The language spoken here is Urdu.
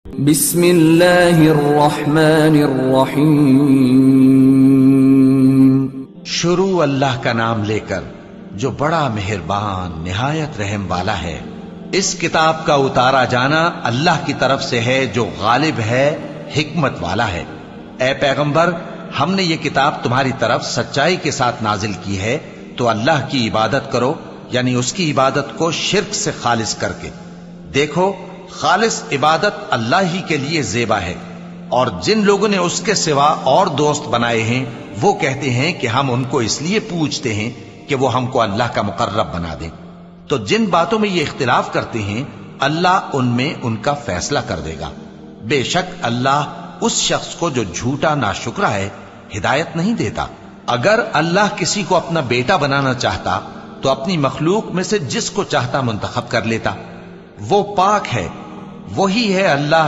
بسم اللہ الرحمن الرحیم شروع اللہ کا نام لے کر جو بڑا مہربان نہایت رحم والا ہے۔ اس کتاب کا اتارا جانا اللہ کی طرف سے ہے جو غالب ہے، حکمت والا ہے۔ اے پیغمبر، ہم نے یہ کتاب تمہاری طرف سچائی کے ساتھ نازل کی ہے، تو اللہ کی عبادت کرو، یعنی اس کی عبادت کو شرک سے خالص کر کے۔ دیکھو، خالص عبادت اللہ ہی کے لیے زیبا ہے، اور جن لوگوں نے اس کے سوا اور دوست بنائے ہیں وہ کہتے ہیں کہ ہم ان کو اس لیے پوجتے ہیں کہ وہ ہم کو اللہ کا مقرب بنا دیں۔ تو جن باتوں میں یہ اختلاف کرتے ہیں اللہ ان میں ان کا فیصلہ کر دے گا۔ بے شک اللہ اس شخص کو جو جھوٹا ناشکرا ہے ہدایت نہیں دیتا۔ اگر اللہ کسی کو اپنا بیٹا بنانا چاہتا تو اپنی مخلوق میں سے جس کو چاہتا منتخب کر لیتا۔ وہ پاک ہے، وہی ہے اللہ